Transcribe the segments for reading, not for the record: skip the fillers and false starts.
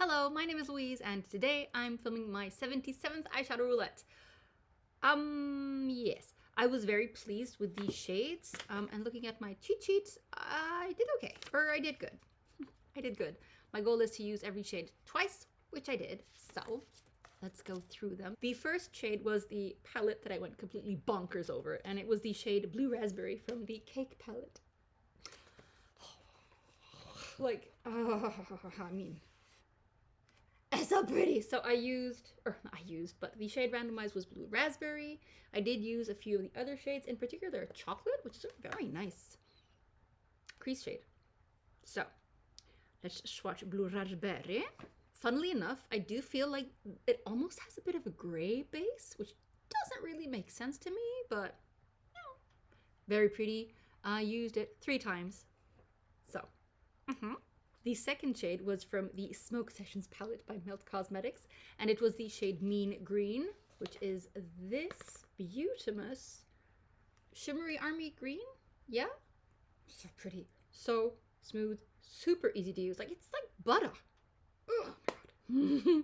Hello, my name is Louise, and today I'm filming my 77th eyeshadow roulette. Yes, I was very pleased with these shades, and looking at my cheat sheets, I did okay, or I did good. I did good. My goal is to use every shade twice, which I did, so let's go through them. The first shade was the palette that I went completely bonkers over, and it was the shade Blue Raspberry from the Cake palette. Like, I mean, it's so pretty. So but the shade Randomised was Blue Raspberry. I did use a few of the other shades, in particular Chocolate, which is a very nice crease shade. So let's swatch Blue Raspberry. Funnily enough, I do feel like it almost has a bit of a gray base, which doesn't really make sense to me, but you know, very pretty. I used it 3 times. So, The second shade was from the Smoke Sessions palette by Melt Cosmetics, and it was the shade Mean Green, which is this beautimous shimmery army green. Yeah? So pretty. So smooth, super easy to use. Like, it's like butter. Oh my god.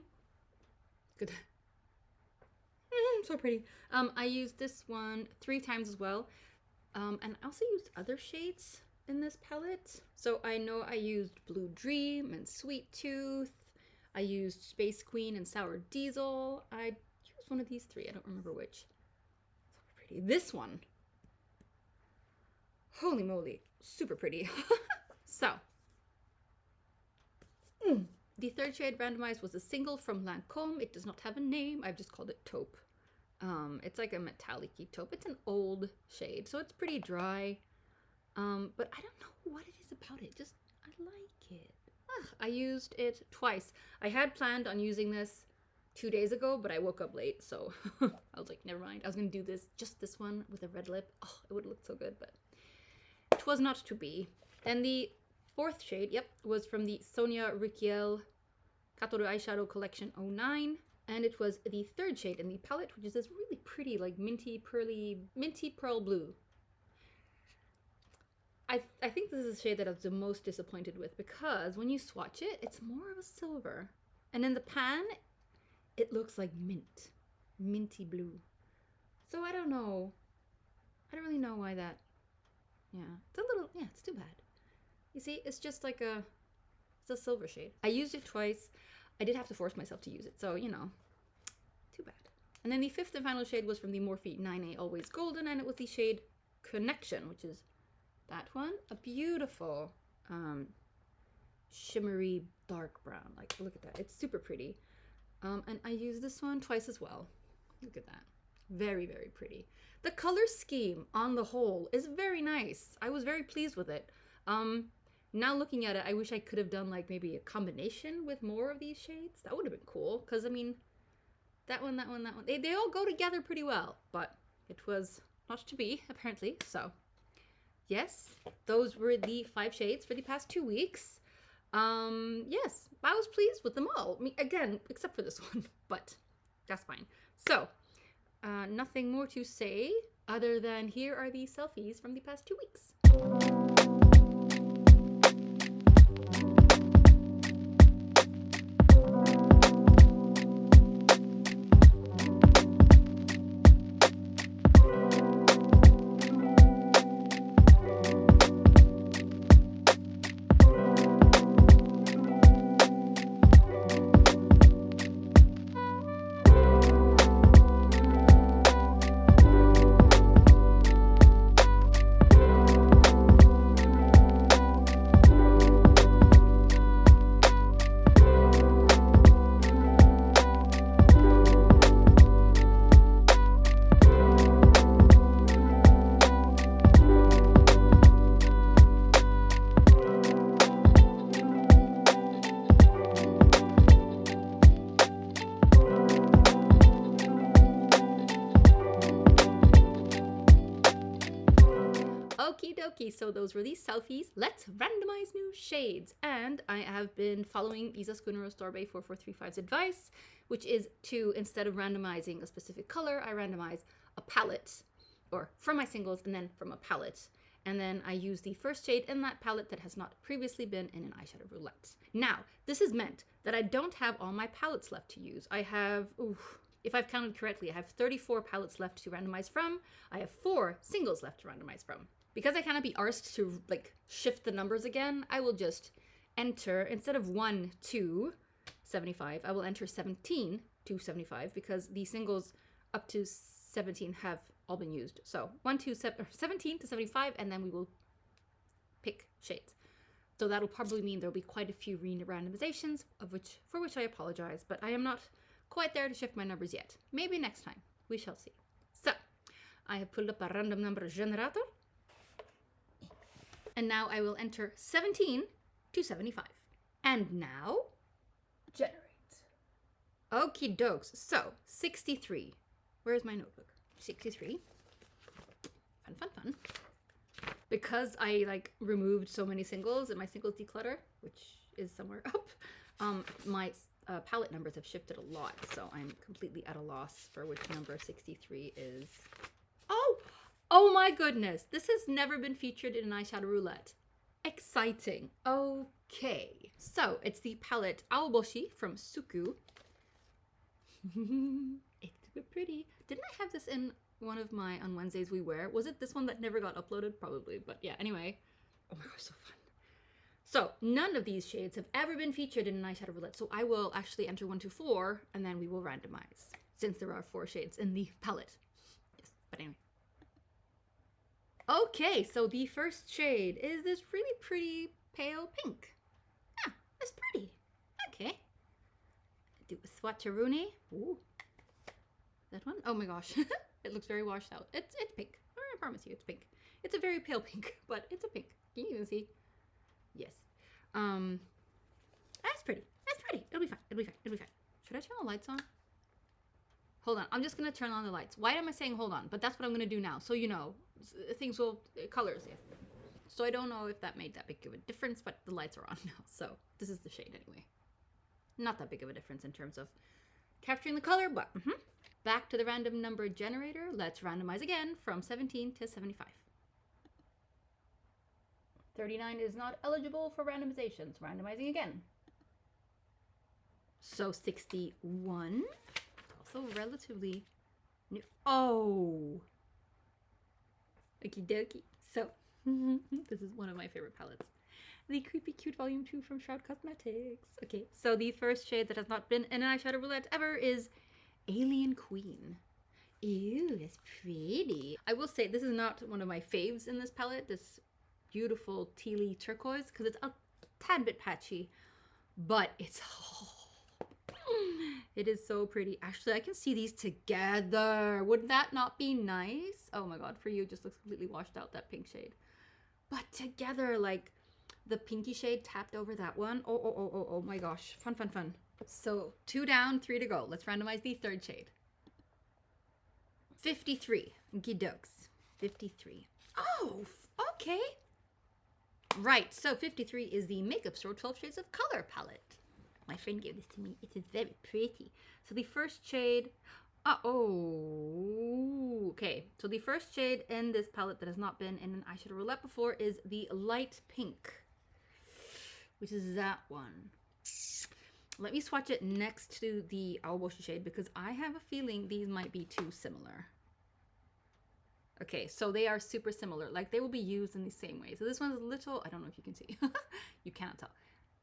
Good. So pretty. I used this one 3 times as well. And I also used other shades in this palette. So I know I used Blue Dream and Sweet Tooth. I used Space Queen and Sour Diesel. I used one of these 3. I don't remember which. So pretty. This one. Holy moly. Super pretty. So. The third shade Randomised was a single from Lancome. It does not have a name. I've just called it Taupe. It's like a metallic-y taupe. It's an old shade, so it's pretty dry. But I don't know what it is about it. Just, I like it. I used it twice. I had planned on using this 2 days ago, but I woke up late, so I was like, never mind. I was going to do just this one with a red lip. Oh, it would look so good, but it was not to be. And the fourth shade, was from the Sonia Rykiel Katoru Eyeshadow Collection 09. And it was the third shade in the palette, which is this really pretty, like minty pearl blue. I think this is a shade that I was the most disappointed with, because when you swatch it, it's more of a silver. And in the pan, it looks like minty blue. So I don't know. I don't really know why that, it's too bad. You see, it's just like it's a silver shade. I used it twice. I did have to force myself to use it, so, too bad. And then the fifth and final shade was from the Morphe 9A Always Golden, and it was the shade Connection, which is that one. A beautiful shimmery dark brown. Like, look at that. It's super pretty. And I used this one twice as well. Look at that. Very, very pretty. The color scheme on the whole is very nice. I was very pleased with it. Now looking at it, I wish I could have done like maybe a combination with more of these shades. That would have been cool, because I mean, that one, they all go together pretty well, but it was not to be, apparently. So yes, those were the 5 shades for the past 2 weeks. Yes, I was pleased with them all. I mean, again, except for this one, but that's fine. So nothing more to say other than here are the selfies from the past 2 weeks. Okie dokie, so those were these selfies. Let's randomize new shades. And I have been following Isa Skunnerostorbe 4435's advice, which is to, instead of randomizing a specific color, I randomize a palette, or from my singles and then from a palette. And then I use the first shade in that palette that has not previously been in an eyeshadow roulette. Now, this has meant that I don't have all my palettes left to use. I have, if I've counted correctly, I have 34 palettes left to randomize from. I have 4 singles left to randomize from. Because I cannot be arsed to like shift the numbers again, I will just enter, instead of 1 to 75, I will enter 17 to 75 because the singles up to 17 have all been used. So 17 to 75, and then we will pick shades. So that'll probably mean there'll be quite a few randomizations, for which I apologize, but I am not quite there to shift my numbers yet. Maybe next time. We shall see. So I have pulled up a random number generator, and now I will enter 17 to 75. And now generate. Okie dokes. So 63. Where's my notebook? 63. Fun. Because I like removed so many singles in my singles declutter, which is somewhere up, my palette numbers have shifted a lot, so I'm completely at a loss for which number 63 is. Oh my goodness! This has never been featured in an eyeshadow roulette. Exciting. Okay, so it's the palette Aoboshi from SUQQU. It's super pretty. Didn't I have this in one of my On Wednesdays We Wear? Was it this one that never got uploaded? Probably, but yeah, anyway. Oh my gosh, so fun. So none of these shades have ever been featured in an eyeshadow roulette, so I will actually enter 1 to 4, and then we will randomize, since there are 4 shades in the palette. Yes, but anyway. Okay, so the first shade is this really pretty pale pink. Yeah, it's pretty. Okay. Do a swatcheroonie. Ooh. That one? Oh my gosh. It looks very washed out. It's pink. I promise you, it's pink. It's a very pale pink, but it's a pink. Can you even see? Yes. That's pretty. That's pretty. It'll be fine. It'll be fine. It'll be fine. Should I turn the lights on? Hold on. I'm just gonna turn on the lights. Why am I saying hold on? But that's what I'm gonna do now. So you know, things will colors. Yeah. So I don't know if that made that big of a difference, but the lights are on now. So this is the shade anyway. Not that big of a difference in terms of capturing the color, but back to the random number generator. Let's randomize again from 17 to 75. 39 is not eligible for randomizations. Randomizing again. So 61. Also relatively new. Oh! Okie dokie. So, this is one of my favorite palettes. The Creepy Cute Volume 2 from Shroud Cosmetics. Okay, so the first shade that has not been in an eyeshadow roulette ever is Alien Queen. Ew, that's pretty. I will say this is not one of my faves in this palette, this beautiful tealy turquoise, because it's a tad bit patchy, but it's it is so pretty. Actually, I can see these together. Would that not be nice? Oh my god, for you, it just looks completely washed out, that pink shade. But together, like the pinky shade tapped over that one. Oh my gosh. Fun. So 2 down, 3 to go. Let's randomize the third shade. 53. Okie dokes. 53. Oh, okay. Right, so 53 is the Makeup Store 12 Shades of Color palette. My friend gave this to me. It is very pretty. So the first shade... okay. So the first shade in this palette that has not been in an eyeshadow roulette before is the light pink, which is that one. Let me swatch it next to the Aoboshi shade because I have a feeling these might be too similar. Okay, so they are super similar. Like, they will be used in the same way. So this one's a little... I don't know if you can see. You cannot tell.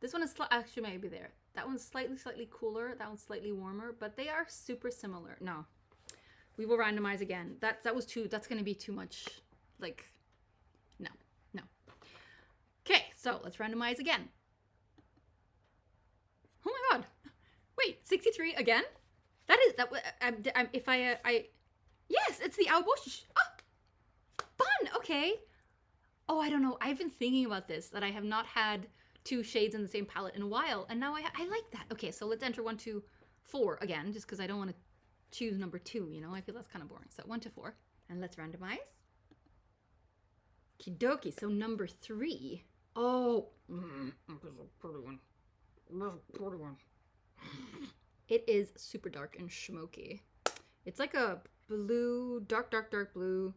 This one is actually maybe there. That one's slightly cooler. That one's slightly warmer. But they are super similar. No. We will randomize again. That was too... That's going to be too much. Like, no. Okay, so let's randomize again. Oh my god. Wait, 63 again? That is... If I... Yes, it's the Aoboshi. Oh! Fun! Okay. Oh, I don't know. I've been thinking about this, that I have not had 2 shades in the same palette in a while, and now I like that. Okay, so let's enter 1 to 4 again, just because I don't want to choose number 2, you know? I feel that's kind of boring. So 1 to 4. And let's randomize. Kidoki, so number 3. Oh, this is a pretty one. This is a pretty one. It is super dark and smoky. It's like a blue, dark blue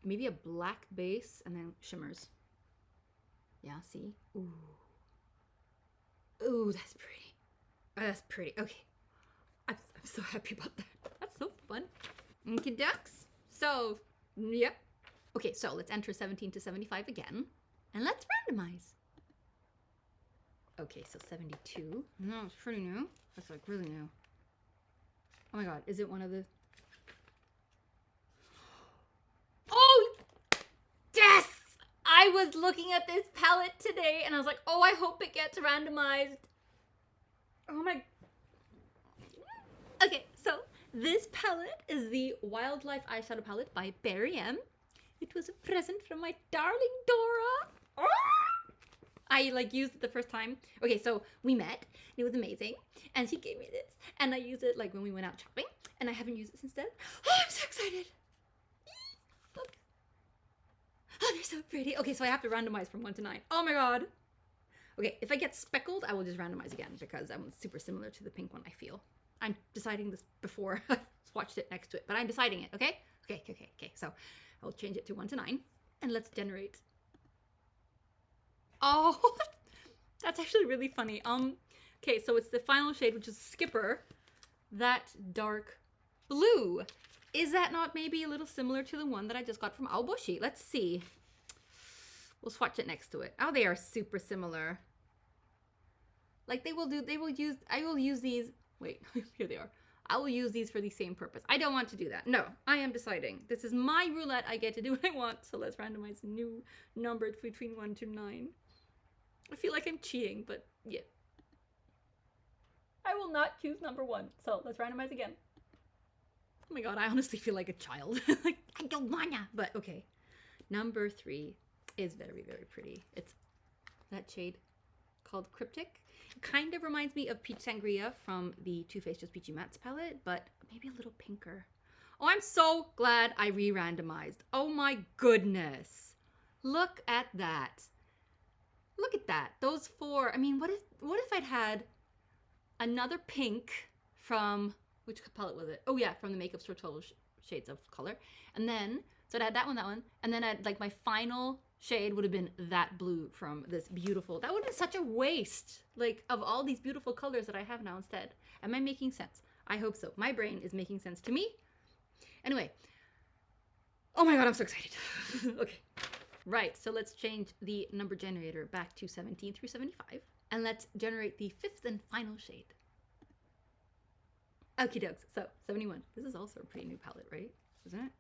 maybe a black base and then shimmers. Yeah, see? Ooh. Ooh, that's pretty. That's pretty. Okay. I'm so happy about that. That's so fun. Okay, ducks. So, yep. Okay, so let's enter 17 to 75 again. And let's randomize. Okay, so 72. No, it's pretty new. That's like really new. Oh my god, is it one of the... Oh! Yes! I was looking at this palette today and I was like, oh, I hope it gets randomized. Oh my... Okay, so this palette is the Wildlife Eyeshadow Palette by Barry M. It was a present from my darling Dora. Oh! I like used it the first time. Okay, so we met. It was amazing. And she gave me this. And I used it like when we went out shopping. And I haven't used it since then. Oh, I'm so excited. Look. Oh, they're so pretty. Okay, so I have to randomize from 1 to 9. Oh my god. Okay, if I get speckled, I will just randomize again because I'm super similar to the pink one, I feel. I'm deciding this before I swatched it next to it, but I'm deciding it, okay? Okay. So I'll change it to 1 to 9. And let's generate. Oh, that's actually really funny. Okay, so it's the final shade, which is Skipper. That dark blue. Is that not maybe a little similar to the one that I just got from Aoboshi? Let's see. We'll swatch it next to it. Oh, they are super similar. Like I will use these. Wait, here they are. I will use these for the same purpose. I don't want to do that. No, I am deciding. This is my roulette. I get to do what I want. So let's randomize a new number between 1 to 9. I feel like I'm cheating, but yeah. I will not choose number 1. So let's randomize again. Oh my god, I honestly feel like a child. Like, I don't wanna. But okay. Number 3 is very, very pretty. It's that shade called Cryptic. It kind of reminds me of Peach Sangria from the Too Faced Just Peachy Mattes palette, but maybe a little pinker. Oh, I'm so glad I re-randomized. Oh my goodness. Look at that. Look at that. Those 4. I mean, what if I'd had another pink from, which palette was it? Oh yeah, from the Makeup Store 12 Shades of Color. And then, so I had that one. And then I'd like my final shade would have been that blue from this beautiful, that would have been such a waste, like of all these beautiful colors that I have now instead. Am I making sense? I hope so. My brain is making sense to me. Anyway. Oh my god, I'm so excited. Okay. Right, so let's change the number generator back to 17 through 75. And let's generate the 5th and final shade. Okie dokes, so 71. This is also a pretty new palette, right? Isn't it?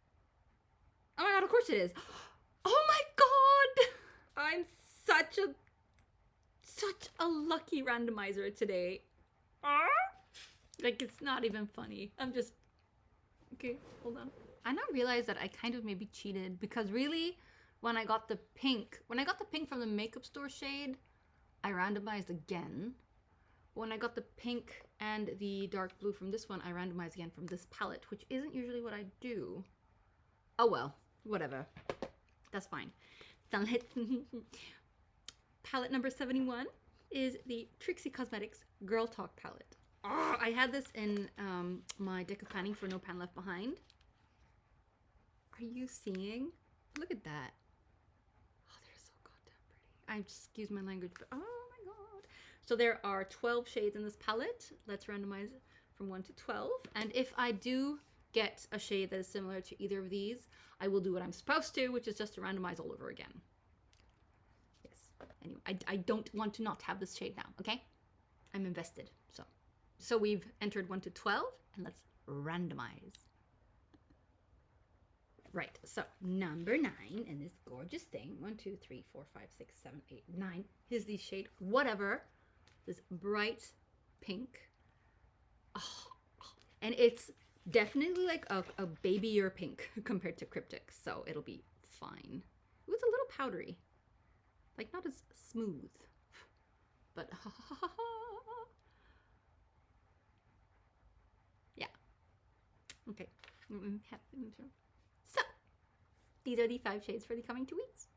Oh my god, of course it is. Oh my god! I'm such a lucky randomizer today. Like, it's not even funny. I'm just... Okay, hold on. I now realize that I kind of maybe cheated because really... When I got the pink from the Makeup Store shade, I randomized again. When I got the pink and the dark blue from this one, I randomized again from this palette, which isn't usually what I do. Oh well, whatever. That's fine. Palette number 71 is the Trixie Cosmetics Girl Talk palette. Oh, I had this in my deck of panning for No Pan Left Behind. Are you seeing? Look at that. Excuse my language, but oh my god. So there are 12 shades in this palette. Let's randomize from 1 to 12. And if I do get a shade that is similar to either of these, I will do what I'm supposed to, which is just to randomize all over again. Yes. Anyway, I don't want to not have this shade now, okay? I'm invested. So we've entered 1 to 12, and let's randomize. Right, so number 9 in this gorgeous thing, 1, 2, 3, 4, 5, 6, 7, 8, 9, is the shade Whatever, this bright pink. Oh, and it's definitely like a babyer pink compared to Cryptic, so it'll be fine. It was a little powdery, like not as smooth, but yeah, okay. So, these are the 5 shades for the coming 2 weeks.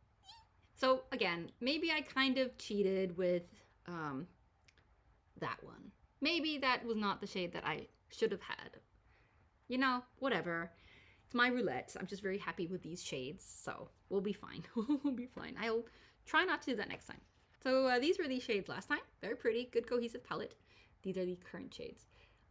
So again, maybe I kind of cheated with that one. Maybe that was not the shade that I should have had. You know, whatever. It's my roulette. I'm just very happy with these shades, so we'll be fine. We'll be fine. I'll try not to do that next time. So these were these shades last time. Very pretty, good cohesive palette. These are the current shades.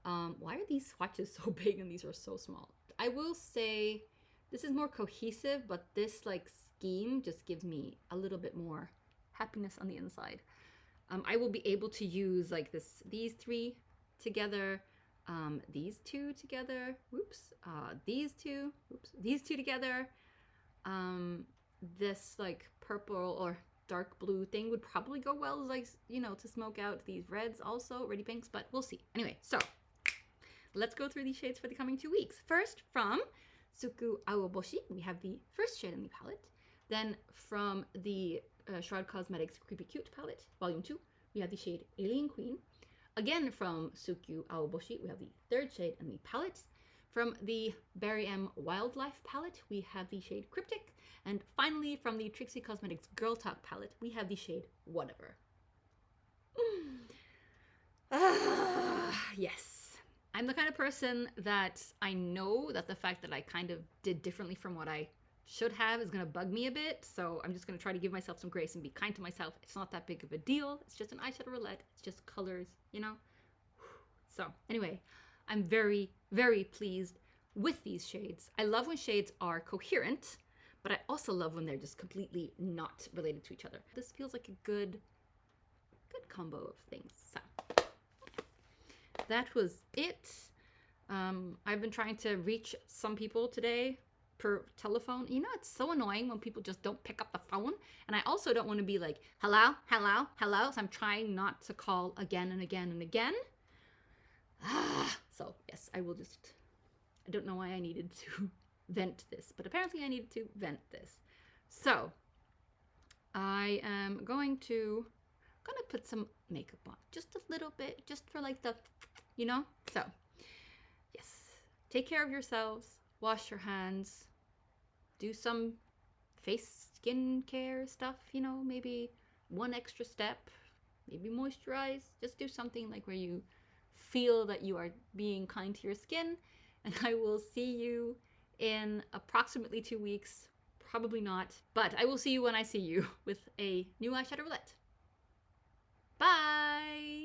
Why are these swatches so big and these are so small? I will say this is more cohesive, but this like scheme just gives me a little bit more happiness on the inside. I will be able to use like these three together, these two together, these two together. This like purple or dark blue thing would probably go well, like, you know, to smoke out these reds also, reddy pinks, but we'll see. Anyway, so let's go through these shades for the coming 2 weeks. First, from SUQQU Aoboshi, we have the first shade in the palette. Then from the Shroud Cosmetics Creepy Cute palette, volume 2, we have the shade Alien Queen. Again, from SUQQU Aoboshi, we have the third shade in the palette. From the Barry M Wildlife palette, we have the shade Cryptic. And finally, from the Trixie Cosmetics Girl Talk palette, we have the shade Whatever. Yes. I'm the kind of person that I know that the fact that I kind of did differently from what I should have is going to bug me a bit. So I'm just going to try to give myself some grace and be kind to myself. It's not that big of a deal. It's just an eyeshadow roulette. It's just colors, you know? So anyway, I'm very, very pleased with these shades. I love when shades are coherent, but I also love when they're just completely not related to each other. This feels like a good combo of things. So that was it. I've been trying to reach some people today per telephone. You know, it's so annoying when people just don't pick up the phone. And I also don't want to be like, hello, hello, hello. So I'm trying not to call again and again and again. So yes, I will just, I don't know why I needed to vent this, but apparently I needed to vent this. So I am gonna put some makeup on, just a little bit, just for like the, you know? So yes, take care of yourselves, wash your hands, do some face skin care stuff, you know, maybe one extra step, maybe moisturize, just do something like where you feel that you are being kind to your skin. And I will see you in approximately 2 weeks, probably not, but I will see you when I see you with a new eyeshadow roulette. Bye!